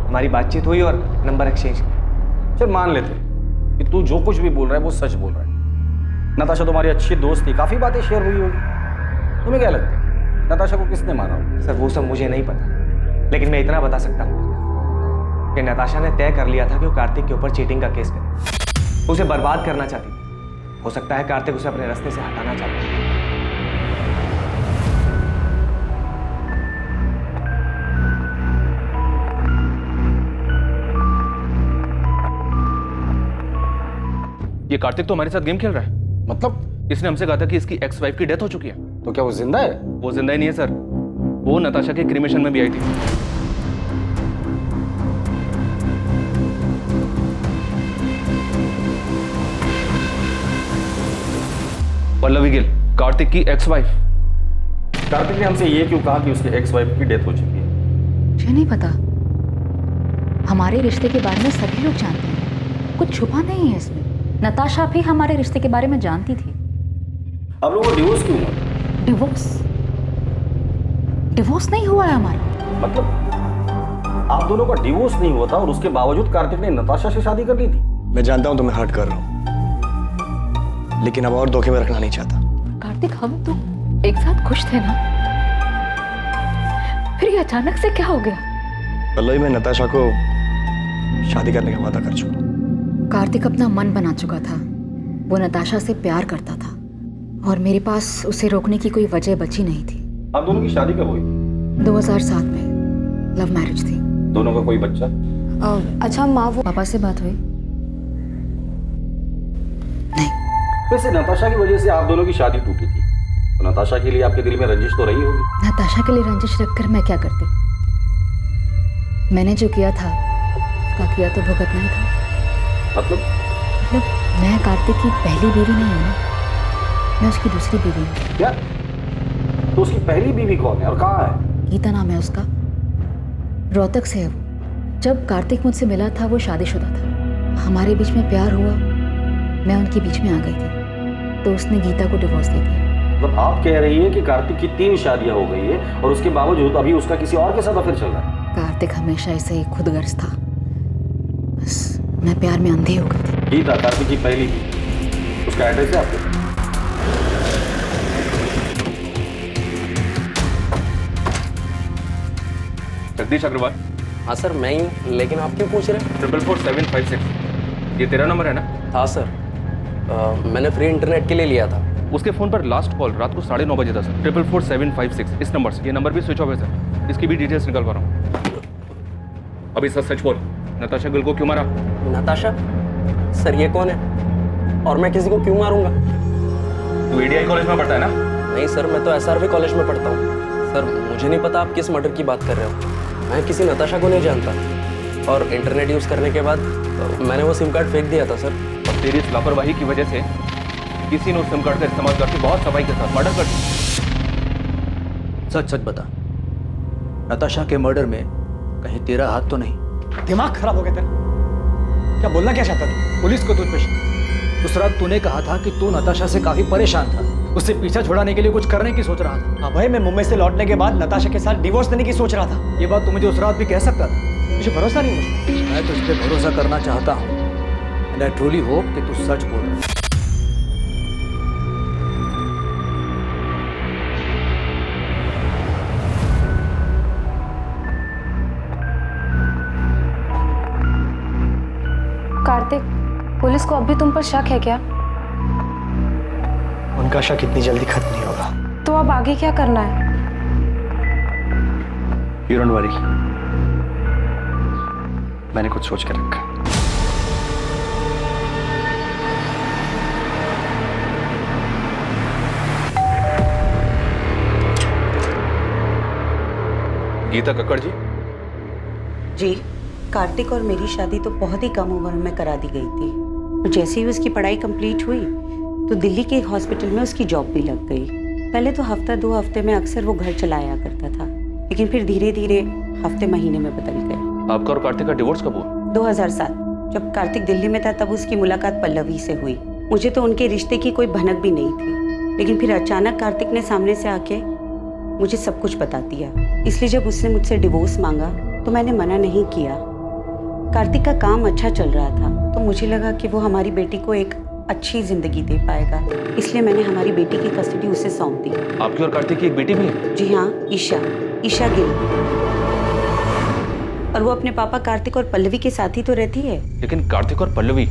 हमारी बातचीत हुई और नंबर एक्सचेंज किया। चल मान लेते कि तू जो कुछ भी बोल रहा है वो सच बोल रहा है। नताशा तुम्हारी अच्छी दोस्त थी, काफी बातें शेयर हुई होगी। तुम्हें क्या लगता है नताशा को किसने मारा होगा? सर वो सब मुझे नहीं पता, लेकिन मैं इतना बता सकता हूँ कि नताशा ने तय कर लिया था कि वो कार्तिक के ऊपर चीटिंग का केस करे। उसे बर्बाद करना चाहती थी। हो सकता है कार्तिक उसे अपने रास्ते से हटाना चाहता है। ये कार्तिक तो हमारे साथ गेम खेल रहा है। मतलब इसने हमसे कहा था कि इसकी एक्स वाइफ की डेथ हो चुकी है। तो क्या वो जिंदा है? वो जिंदा ही नहीं है सर, वो नताशा के क्रिमेशन में भी आई थी। पल्लवी गिल, कार्तिक की एक्स वाइफ। कार्तिक ने हमसे ये क्यों कहा कि उसकी एक्स वाइफ की डेथ हो चुकी है? मुझे नहीं पता। हमारे रिश्ते के बारे में सभी लोग जानते हैं, कुछ छुपा नहीं है इसमें। नताशा भी हमारे रिश्ते के बारे में जानती थी। अब लोगों को डिवोर्स क्यों हुआ? डिवोर्स नहीं हुआ है हमारा। मतलब आप दोनों का डिवोर्स नहीं हुआ था और उसके बावजूद कार्तिक ने नताशा से शादी कर ली थी। मैं जानता हूं तुम्हें हर्ट कर रहा हूं, लेकिन अब और धोखे में रखना नहीं चाहता। कार्तिक हम तो एक साथ खुश थे ना, फिर ये अचानक से क्या हो गया? पल्लवी, मैं नताशा को शादी करने का वादा कर चुका। कार्तिक अपना मन बना चुका था। वो नताशा से प्यार करता था और मेरे पास उसे रोकने की कोई वजह बची नहीं थी। आप दोनों की शादी कब हुई? 2007 में लव मैरिज थी। दोनों का कोई बच्चा? अच्छा माँ, वो पापा से बात हुई? वैसे नताशा की वजह से आप दोनों की शादी टूटी थी, तो नताशा के लिए आपके दिल में रंजिश तो रही होगी। नताशा के लिए रंजिश रखकर मैं क्या करती? मैंने जो किया था उसका किया तो भुगतना ही था। मतलब मैं कार्तिक की पहली बीवी नहीं हूँ ना, मैं उसकी दूसरी बीवी हूँ। क्या? तो उसकी पहली बीवी कौन है और कहाँ है? गीता नाम है उसका, रोहतक से है वो। जब कार्तिक मुझसे मिला था वो शादीशुदा था, हमारे बीच में प्यार हुआ, मैं उनके बीच में आ गई थी, तो उसने गीता को डिवोर्स दे दिया। मतलब आप कह रही है कि कार्तिक की 3 शादियां हो गई है और उसके बावजूद अभी उसका किसी और के साथ अफेयर चल रहा है? कार्तिक हमेशा ऐसे ही खुदगर्ज था, बस मैं प्यार में अंधी हो गई थी। गीता कार्तिक की पहली बीवी, उसका एड्रेस है आपके? जगदीश अग्रवाल। हाँ सर मैं ही हूँ, लेकिन आप क्यों पूछ रहे हैं? 444756 ये तेरा नंबर है ना? हाँ सर, मैंने फ्री इंटरनेट के लिए लिया था। उसके फोन पर लास्ट कॉल रात को 9:30 बजे था सर। 444756 इस नंबर से। ये नंबर भी स्विच ऑफ है सर, इसकी भी डिटेल्स निकल पा रहा हूँ। अभी सच सच बोल, नताशा गिल को क्यों मारा? नताशा? सर ये कौन है और मैं किसी को क्यों मारूंगा? तू एडीआई कॉलेज में पढ़ता है ना? नहीं सर, मैं तो एसआरवी कॉलेज में पढ़ता हूँ। सर मुझे नहीं पता आप किस मर्डर की बात कर रहे हो। मैं किसी नताशा को नहीं जानता, और इंटरनेट यूज़ करने के बाद मैंने वो सिम कार्ड फेंक दिया था सर। और तेरी इस लापरवाही की वजह से किसी ने उस सिम कार्ड का इस्तेमाल करके बहुत सफाई के साथ मर्डर कर दिया। सच सच बता, नताशा के मर्डर में कहीं तेरा हाथ तो नहीं? दिमाग खराब हो गया तेरा? क्या बोलना क्या चाहता तू? पुलिस को तुझ पे उस रात तूने कहा था कि तू नताशा से काफी परेशान था, उससे पीछा छुड़ाने के लिए कुछ करने की सोच रहा था। हाँ भाई, मैं मुंबई से लौटने के बाद नताशा के साथ डिवोर्स देने की सोच रहा था। ये बात तू मुझे उस रात भी कह सकता था। मुझे भरोसा नहीं मुझे। मैं तुझ पे भरोसा करना चाहता हूँ, एंड आई ट्रूली होप कि तू सच बोल रहा है। कार्तिक, पुलिस को अब भी तुम पर शक है क्या? उनका शक इतनी जल्दी खत्म नहीं होगा। तो अब आगे क्या करना है? You don't worry, मैंने कुछ सोच कर रखा। गीता कक्कड़ जी। जी, कार्तिक और मेरी शादी तो बहुत ही कम उम्र में करा दी गई थी, और जैसे ही उसकी पढ़ाई कंप्लीट हुई तो दिल्ली के एक हॉस्पिटल में उसकी जॉब भी लग गई। पहले तो हफ्ता 2 हफ्ते में अक्सर वो घर चला आया करता था, लेकिन फिर धीरे धीरे हफ्ते महीने में बदल गए। आपका और कार्तिक का डिवोर्स कब हुआ? 2007। जब कार्तिक दिल्ली में था तब उसकी मुलाकात पल्लवी से हुई। मुझे तो उनके रिश्ते की कोई भनक भी नहीं थी, लेकिन फिर अचानक कार्तिक ने सामने से आके मुझे सब कुछ बता दिया। इसलिए जब उसने मुझसे डिवोर्स मांगा तो मैंने मना नहीं किया। कार्तिक का काम अच्छा चल रहा था, तो मुझे लगा कि वो हमारी बेटी को एक अच्छी जिंदगी दे पाएगा, इसलिए मैंने हमारी बेटी की कस्टडी उसे सौंप दी। आपकी और कार्तिक की एक बेटी भी है? जी हाँ, ईशा गिल। और वो अपने पापा कार्तिक और पल्लवी के साथ ही तो रहती है। लेकिन कार्तिक और पल्लवी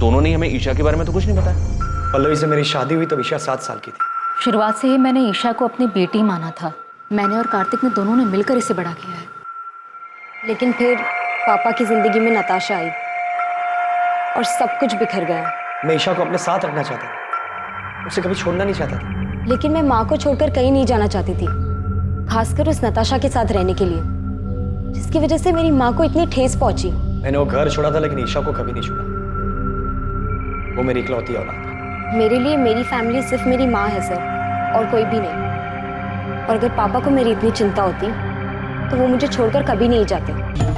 दोनों ने हमें ईशा के बारे में तो कुछ नहीं बताया। पल्लवी से मेरी शादी हुई तब ईशा 7 साल की थी। शुरुआत से ही मैंने ईशा को अपनी बेटी माना था। मैंने और कार्तिक ने दोनों ने मिलकर इसे बड़ा किया है। लेकिन फिर पापा की जिंदगी में नताशा आई और सब कुछ बिखर गया। मैं ईशा को अपने साथ रखना चाहता था, उसे कभी छोड़ना नहीं चाहता था। लेकिन मैं माँ को छोड़कर कहीं नहीं जाना चाहती थी, खासकर उस नताशा के साथ रहने के लिए, जिसकी वजह से मेरी माँ को इतनी ठेस पहुंची। मैंने वो घर छोड़ा था, लेकिन ईशा को कभी नहीं छोड़ा। वो मेरी इकलौती औलाद है। मेरे लिए मेरी फैमिली सिर्फ मेरी माँ है सर, और कोई भी नहीं। और अगर पापा को मेरी इतनी चिंता होती तो वो मुझे छोड़कर कभी नहीं जाते।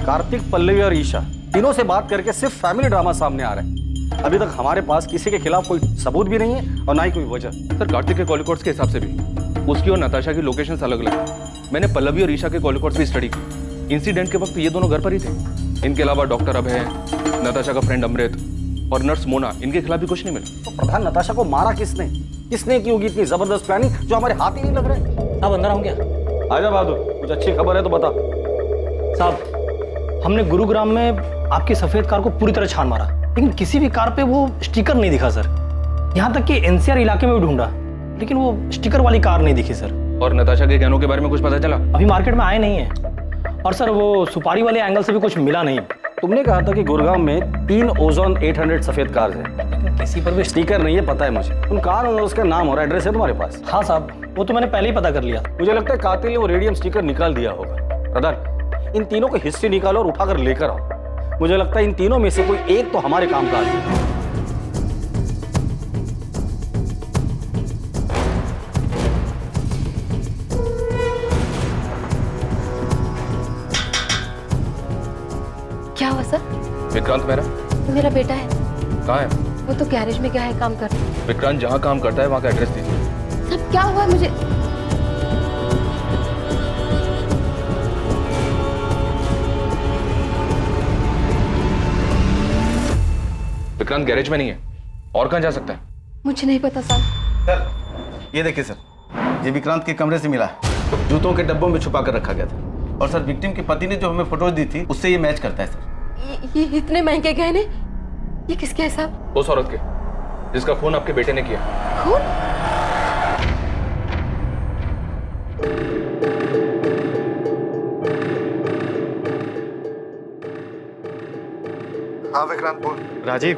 कार्तिक, पल्लवी और ईशा तीनों से बात करके सिर्फ फैमिली ड्रामा सामने आ रहा है। अभी तक हमारे पास किसी के खिलाफ कोई सबूत भी नहीं है और ना ही कोई वजह। सर, कार्तिक के कॉल रिकॉर्ड्स के हिसाब से भी उसकी और नताशा की लोकेशंस अलग अलग है। मैंने पल्लवी और ईशा के कॉल रिकॉर्ड्स भी स्टडी की। इंसिडेंट के वक्त ये दोनों घर पर ही थे। इनके अलावा डॉक्टर अभय, नताशा का फ्रेंड अमृत और नर्स मोना, इनके खिलाफ भी कुछ नहीं मिला। तो प्रधान, नताशा को मारा किसने? किसने की होगी इतनी जबरदस्त प्लानिंग जो हमारे हाथ ही नहीं लग रहे? आप अंदर आऊँ क्या? आजा बहादुर, कुछ अच्छी खबर है तो बता। साहब, हमने गुरुग्राम में आपकी सफेद कार को पूरी तरह छान मारा, लेकिन किसी भी कार पे वो स्टिकर नहीं दिखा सर। यहाँ तक कि एनसीआर इलाके में भी ढूंढा, लेकिन वो स्टिकर वाली कार नहीं दिखी सर। और नताशा के गहनों के बारे में कुछ पता चला? अभी मार्केट में आए नहीं है। और सर वो सुपारी वाले एंगल से भी कुछ मिला नहीं। तुमने कहा था कि गुड़गांव में 3 ओजोन 800 सफेद कार है, किसी पर भी स्टिकर नहीं है, पता है मुझे। तुम कार और उसका नाम और एड्रेस है तुम्हारे पास? हाँ साहब, वो तो मैंने पहले ही पता कर लिया। मुझे लगता है कातिल ने वो रेडियम स्टिकर निकाल दिया होगा। ब्रदर, इन तीनों को हिस्ट्री निकालो और उठाकर लेकर आओ। मुझे लगता है इन तीनों में से कोई एक तो हमारे काम का आदमी है। क्या हुआ सर? विक्रांत मेरा बेटा है। कहाँ है? वो तो गैरेज में गया है काम करने। विक्रांत जहाँ काम करता है वहाँ का एड्रेस दीजिए। सब क्या हुआ मुझे? विक्रांत गैरेज में नहीं है, और कहाँ जा सकता है? मुझे नहीं पता साहब। सर ये देखिए सर, ये विक्रांत के कमरे से मिला है। जूतों के डब्बों में छुपा कर रखा गया था। और सर विक्टिम के पति ने जो हमें फोटोज दी थी उससे ये मैच करता है सर। ये इतने महंगे गहने, ये किसके है साहब? उस औरत के जिसका खून आपके बेटे ने किया। खून? हाँ विक्रांत बोल। राजीव,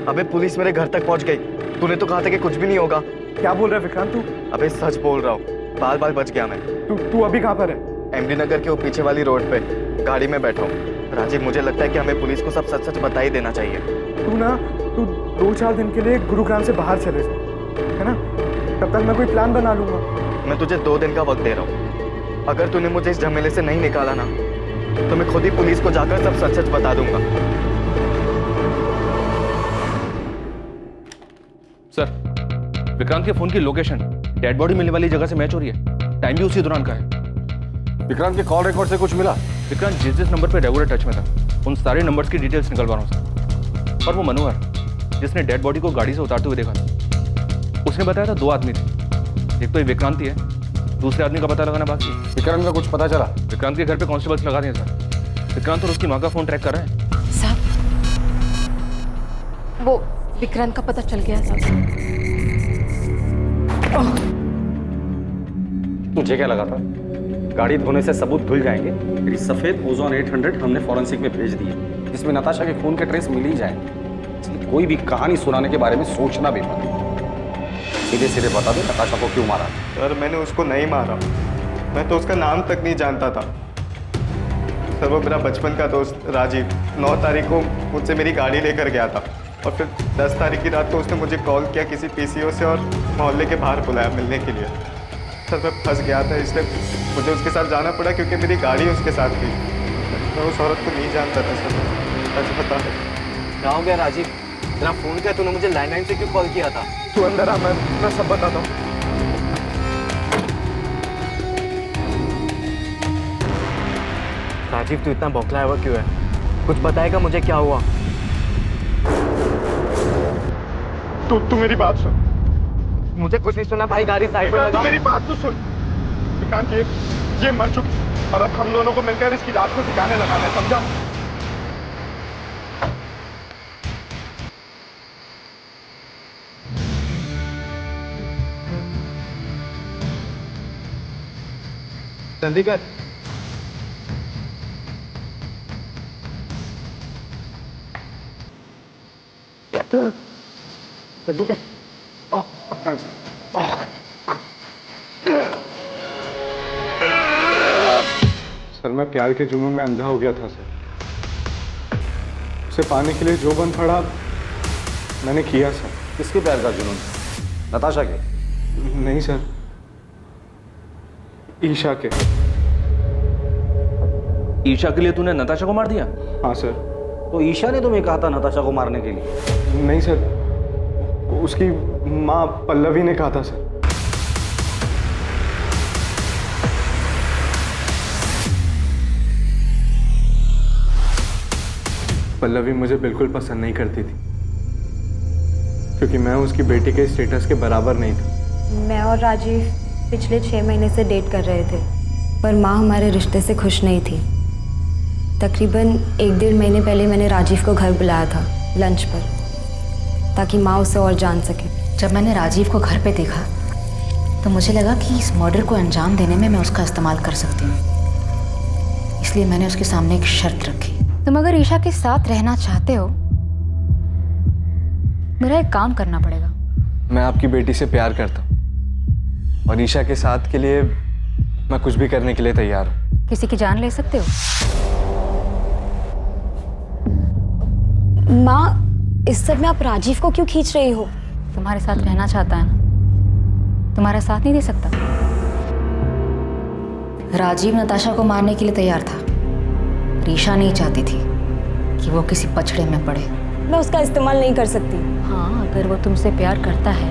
अबे पुलिस मेरे घर तक पहुंच गई। तूने तो कहा था कि कुछ भी नहीं होगा। क्या बोल रहा है विक्रांत तू? अबे सच बोल रहा हूँ, बाल बाल बच गया मैं। तू अभी कहाँ पर है? एमडी नगर के वो पीछे वाली रोड पे गाड़ी में बैठा हूँ। राजीव, मुझे लगता है कि हमें पुलिस को सब सच सच बता ही देना चाहिए। तू 2-4 दिन के लिए गुरुग्राम से बाहर चले जा, है ना? तब तक मैं कोई प्लान बना लूंगा। मैं तुझे 2 दिन का वक्त दे रहा हूँ। अगर तूने मुझे इस झमेले से नहीं निकाला ना, तो मैं खुद ही पुलिस को जाकर सब सच सच बता दूंगा। सर, विक्रांत के फोन की लोकेशन डेड बॉडी मिलने वाली जगह से मैच हो रही है। टाइम भी उसी दौरान का है। विक्रांत के कॉल रिकॉर्ड से कुछ मिला? विक्रांत जिस नंबर पे रेगुलर टच में था, उन सारे नंबर्स की डिटेल्स निकलवा रहा हूँ सर। और वो मनोहर जिसने डेड बॉडी को गाड़ी से उतारते हुए देखा था, उसने बताया था 2 आदमी थे। एक तो ये विक्रांत ही है, दूसरे आदमी का पता लगाना बाकी है। विक्रांत का कुछ पता चला? विक्रांत के घर पे कांस्टेबल्स लगा दिए सर। विक्रांत और उसकी माँ का फोन ट्रैक कर रहे हैं। साहब, वो विक्रांत का पता चल गया साहब। तुझे क्या लगा था गाड़ी धोने से सबूत धुल जाएंगे? तेरी सफेद ओजोन 800 हमने फॉरेंसिक में भेज दी है, जिसमें नताशा के खून के ट्रेस मिल ही जाएंगे। इसलिए कोई भी कहानी सुनाने के बारे में सोचना भी मत। सीधे सीधे बता दो नताशा को क्यों मारा। सर, मैंने उसको नहीं मारा। मैं तो उसका नाम तक नहीं जानता था। सर, वो मेरा बचपन का दोस्त राजीव 9 तारीख को मुझसे मेरी गाड़ी लेकर गया था, और फिर 10 तारीख की रात को उसने मुझे कॉल किया किसी पीसीओ से और मोहल्ले के बाहर बुलाया मिलने के लिए। सर, मैं फंस गया था, इसलिए मुझे उसके साथ जाना पड़ा क्योंकि मेरी गाड़ी उसके साथ थी। मैं उस औरत को नहीं जानता था सर, सच बता। क्या हो गया राजीव? तेरा फोन किया तूने मुझे लैंडलाइन से क्यों कॉल किया था? तू अंदर आ, मैं सब बताता हूँ। राजीव, तू इतना बौखलाया हुआ क्यों है? कुछ बताएगा मुझे क्या हुआ? तू मेरी बात सुन। मुझे कुछ नहीं सुना भाई, गाड़ी साइड में लगा। मेरी बात तो सुन विक्रांत, ये मर चुकी और अब हम दोनों को मिलकर इसकी रात को ठिकाने लगाना है, समझा? जल्दी कर। जल्दी कर। सर, मैं प्यार के जुनून में अंधा हो गया था सर। उसे पाने के लिए जो बन पड़ा मैंने किया सर। किसके प्यार का जुनून? नताशा के? नहीं सर, ईशा के। ईशा के लिए तूने नताशा को मार दिया? हाँ सर। तो ईशा ने तुम्हें कहा था नताशा को मारने के लिए? नहीं सर, उसकी माँ पल्लवी ने कहा था सर। पल्लवी मुझे बिल्कुल पसंद नहीं करती थी, क्योंकि मैं उसकी बेटी के स्टेटस के बराबर नहीं था। मैं और राजीव पिछले 6 महीने से डेट कर रहे थे, पर माँ हमारे रिश्ते से खुश नहीं थी। तकरीबन 1-1.5 महीने पहले मैंने राजीव को घर बुलाया था लंच पर, ताकि माँ उसे और जान सके। जब मैंने राजीव को घर पे देखा तो मुझे लगा कि इस मर्डर को अंजाम देने में मैं उसका इस्तेमाल कर सकती हूँ, इसलिए मैंने उसके सामने एक शर्त रखी। तुम अगर ईशा के साथ रहना चाहते हो, मेरा एक काम करना पड़ेगा। मैं आपकी बेटी से प्यार करता हूँ और ईशा के साथ के लिए मैं कुछ भी करने के लिए तैयार हूँ। किसी की जान ले सकते हो? माँ, इस सब में आप राजीव को क्यों खींच रही हो? तुम्हारे साथ रहना चाहता है ना, तुम्हारा साथ नहीं दे सकता। राजीव नताशा को मारने के लिए तैयार था, ईशा नहीं चाहती थी कि वो किसी पछड़े में पड़े। मैं उसका इस्तेमाल नहीं कर सकती। हाँ, अगर वो तुमसे प्यार करता है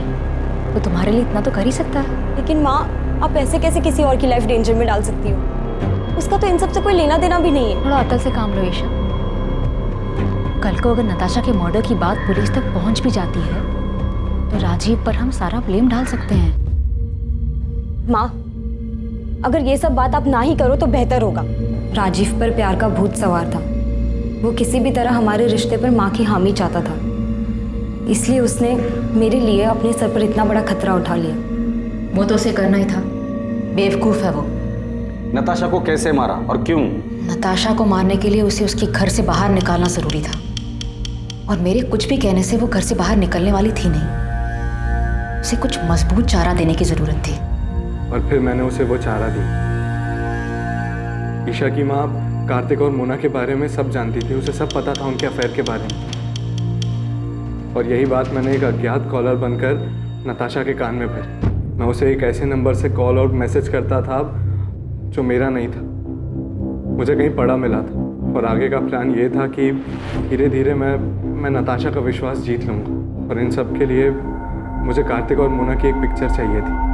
तो तुम्हारे लिए इतना तो कर ही सकता है। लेकिन माँ, आप ऐसे कैसे किसी और की लाइफ डेंजर में डाल सकती हो? उसका तो इन सब से कोई लेना देना भी नहीं है। थोड़ा अकल से काम लो ईशा। कल को अगर नताशा के मर्डर की बात पुलिस तक पहुंच भी जाती है तो राजीव पर हम सारा ब्लेम डाल सकते हैं। माँ, अगर ये सब बात आप ना ही करो तो बेहतर होगा। राजीव पर प्यार का भूत सवार था। वो किसी भी तरह हमारे रिश्ते पर माँ की हामी चाहता था, इसलिए उसने मेरे लिए अपने सर पर इतना बड़ा खतरा उठा लिया। वो तो उसे करना ही था, बेवकूफ़ है वो। नताशा को कैसे मारा और क्यों? नताशा को मारने के लिए उसे उसके घर से बाहर निकालना ज़रूरी था, और मेरे कुछ भी कहने से वो घर से बाहर निकलने वाली थी नहीं। उसे कुछ मजबूत चारा देने की ज़रूरत थी। और फिर मैंने उसे वो चारा दी। ईशा की माँ कार्तिक और मोना के बारे में सब जानती थी, उसे सब पता था उनके अफेयर के बारे में, और यही बात मैंने एक अज्ञात कॉलर बनकर नताशा के कान में भरी। मैं उसे एक ऐसे नंबर से कॉल और मैसेज करता था जो मेरा नहीं था, मुझे कहीं पड़ा मिला था, और आगे का प्लान ये था कि धीरे धीरे मैं नताशा का विश्वास जीत लूँगा, और इन सब के लिए मुझे कार्तिक और मोना की एक पिक्चर चाहिए थी।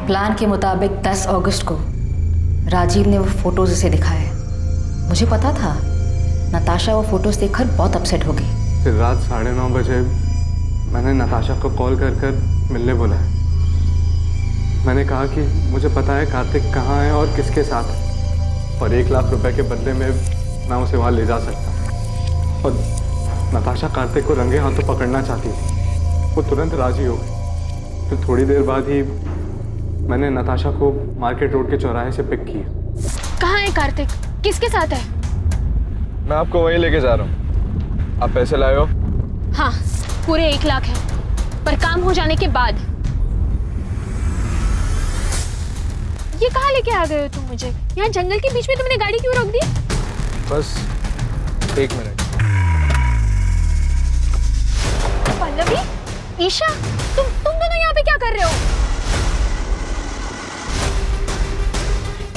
प्लान के मुताबिक 10 अगस्त को राजीव ने वो फोटोज उसे दिखाए। मुझे पता था नताशा वो फोटोज देखकर बहुत अपसेट हो गई। फिर रात 9:30 बजे मैंने नताशा को कॉल कर मिलने बुलाया। मैंने कहा कि मुझे पता है कार्तिक कहाँ है और किसके साथ है, और 1 लाख रुपए के बदले में मैं उसे वहाँ ले जा सकता हूँ। और नताशा कार्तिक को रंगे हाथों पकड़ना चाहती थी। वो तुरंत राजी हो गई। फिर थोड़ी देर बाद ही मैंने नताशा को मार्केट रोड के चौराहे से पिक किया। कहाँ है कार्तिक? किसके साथ है? मैं आपको वहीं लेके जा रहा हूँ। आप पैसे लाए हो? हाँ, पूरे 1 लाख है, पर काम हो जाने के बाद। ये कहाँ लेके आ गए हो तुम मुझे? यहाँ जंगल के बीच में तुमने गाड़ी क्यों रोक दी? बस 1 मिनट। पल्लवी, ईशा, तुम दोनों यहाँ पे क्या कर रहे हो?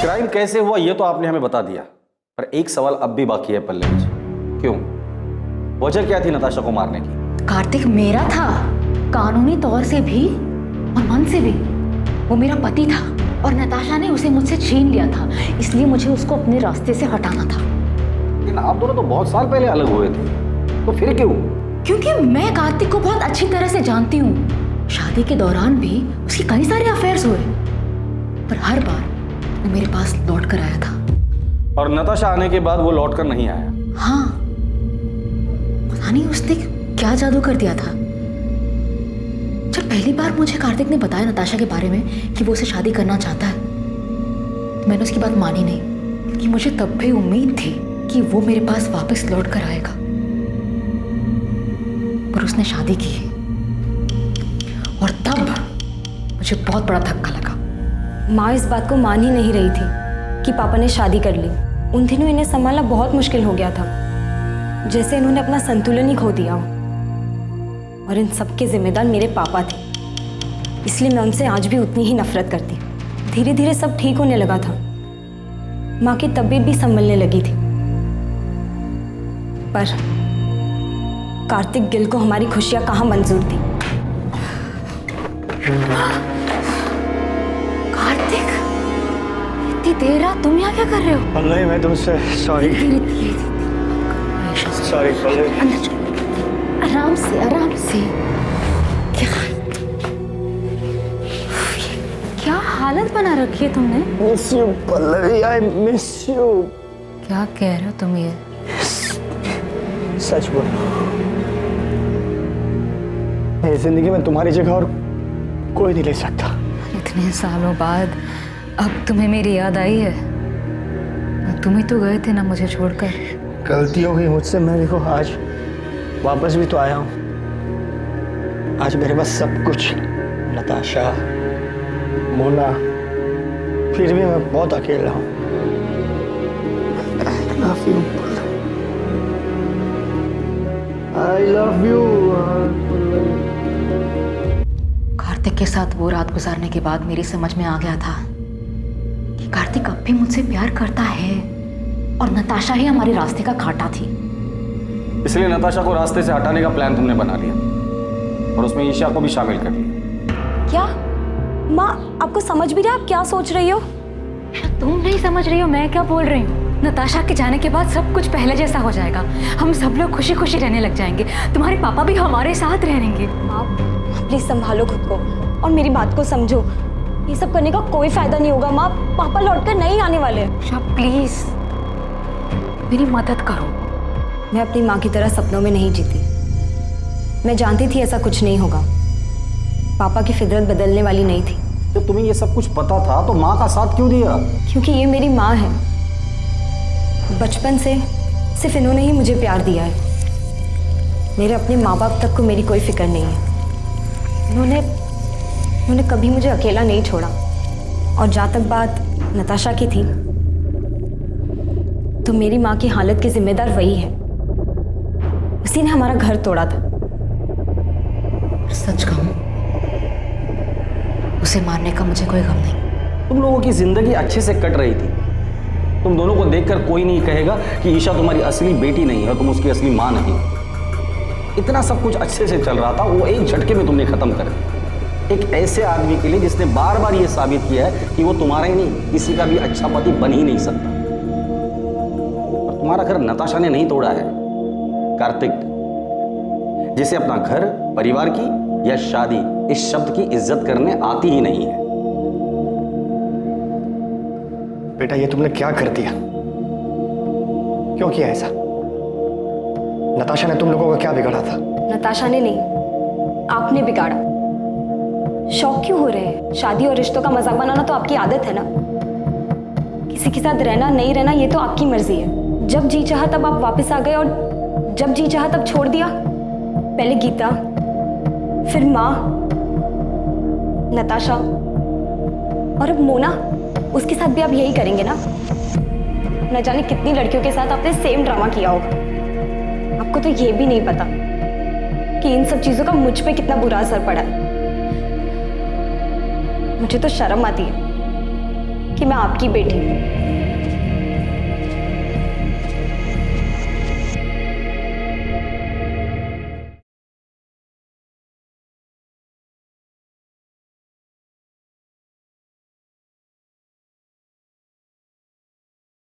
क्राइम कैसे हुआ ये तो आपने हमें बता दिया, पर एक सवाल अब भी बाकी है पल्लवी जी। क्यों? वजह क्या थी नताशा को मारने की? कार्तिक मेरा था, कानूनी तौर से भी और मन से भी। वो मेरा पति था और नताशा ने उसे मुझसे छीन लिया था, इसलिए मुझे उसको अपने रास्ते से हटाना था। लेकिन आप दोनों तो बहुत साल पहले अलग हुए थे, तो फिर क्यों? क्योंकि मैं कार्तिक को बहुत अच्छी तरह से जानती हूँ। शादी के दौरान भी उसके कई सारे अफेयर्स हुए, पर हर बार वो मेरे पास लौट कर आया था। और नताशा आने के बाद वो लौट कर नहीं आया? हाँ, पता नहीं उसने क्या जादू कर दिया था। जब पहली बार मुझे कार्तिक ने बताया नताशा के बारे में कि वो उसे शादी करना चाहता है, तो मैंने उसकी बात मानी नहीं, कि मुझे तब भी उम्मीद थी कि वो मेरे पास वापस लौट कर आएगा। पर उसने शादी की, और तब मुझे बहुत बड़ा धक्का लगा। माँ इस बात को मान ही नहीं रही थी कि पापा ने शादी कर ली। उन दिनों इन्हें संभालना बहुत मुश्किल हो गया था, जैसे इन्होंने अपना संतुलन ही खो दिया हो। और इन सब के जिम्मेदार मेरे पापा थे, इसलिए मैं उनसे आज भी उतनी ही नफरत करती। धीरे धीरे सब ठीक होने लगा था, माँ की तबीयत भी संभलने लगी थी, पर कार्तिक गिल को हमारी खुशियां कहाँ मंजूर थी। कार्तिक, इतनी देर रात तुम यहाँ क्या कर रहे हो? नहीं, मैं तुमसे सॉरी। सॉरी आराम से आराम से। क्या हालत बना रखी है तुमने? Miss you Pallavi, I miss you. क्या कह रहे हो तुम ये? सच बोलो, मेरी जिंदगी में तुम्हारी जगह और कोई नहीं ले सकता। इतने सालों बाद अब तुम्हें मेरी याद आई है? तुम ही तो गए थे ना मुझे छोड़कर। गलती हो गई मुझसे, मैं देखो आज वापस भी तो आया हूँ। आज मेरे पास सब कुछ, नताशा, मोना, फिर भी मैं बहुत अकेला हूँ। I love you. कार्तिक के साथ वो रात गुजारने के बाद मेरी समझ में आ गया था कि कार्तिक अब भी मुझसे प्यार करता है और नताशा ही हमारे रास्ते का कांटा थी। इसलिए नताशा को रास्ते से हटाने का प्लान तुमने बना लिया और उसमें ईशा को भी शामिल कर लिया। क्या माँ, आपको समझ भी रहा आप क्या सोच रही हो? तुम नहीं समझ रही हो मैं क्या बोल रही हूँ? नताशा के जाने के बाद सब कुछ पहले जैसा हो जाएगा। हम सब लोग खुशी खुशी रहने लग जाएंगे। तुम्हारे पापा भी हमारे साथ रहेंगे। माँ प्लीज संभालो खुद को और मेरी बात को समझो। ये सब करने का कोई फायदा नहीं होगा माँ, पापा लौटकर नहीं आने वाले। प्लीज मेरी मदद करो। मैं अपनी माँ की तरह सपनों में नहीं जीती। मैं जानती थी ऐसा कुछ नहीं होगा। पापा की फितरत बदलने वाली नहीं थी। जब तुम्हें ये सब कुछ पता था तो माँ का साथ क्यों दिया? क्योंकि ये मेरी माँ है। बचपन से सिर्फ इन्होंने ही मुझे प्यार दिया है। मेरे अपने माँ बाप तक को मेरी कोई फिक्र नहीं है। उन्होंने कभी मुझे अकेला नहीं छोड़ा। और जहाँ तक बात नताशा की थी, तो मेरी माँ की हालत के जिम्मेदार वही है। उसी ने हमारा घर तोड़ा था। सच कहूँ, उसे मारने का मुझे कोई गम नहीं। तुम लोगों की जिंदगी अच्छे से कट रही थी। तुम दोनों को देखकर कोई नहीं कहेगा कि ईशा तुम्हारी असली बेटी नहीं है और तुम उसकी असली माँ नहीं। इतना सब कुछ अच्छे से चल रहा था, वो एक झटके में तुमने खत्म कर दिया। एक ऐसे आदमी के लिए जिसने बार बार ये साबित किया है कि वो तुम्हारा ही नहीं किसी का भी अच्छा पति बन ही नहीं सकता। और तुम्हारा घर नताशा ने नहीं तोड़ा है, कार्तिक, जिसे अपना घर, परिवार की या शादी इस शब्द की इज्जत करने आती ही नहीं है। बेटा ये तुमने क्या कर दिया? क्यों किया ऐसा? नताशा ने तुम लोगों का क्या बिगाड़ा था? नताशा ने नहीं, आपने बिगाड़ा। शौक क्यों हो रहे हैं? शादी और रिश्तों का मजाक बनाना तो आपकी आदत है ना। किसी के साथ रहना नहीं रहना ये तो आपकी मर्जी है। जब जी चाहा तब आप वापस आ गए और जब जी चाहा तब छोड़ दिया। पहले गीता, फिर माँ, नताशा और अब मोना। उसके साथ भी आप यही करेंगे ना? न जाने कितनी लड़कियों के साथ आपने सेम ड्रामा किया होगा। आपको तो ये भी नहीं पता कि इन सब चीजों का मुझ पे कितना बुरा असर पड़ा है। मुझे तो शर्म आती है कि मैं आपकी बेटी हूँ।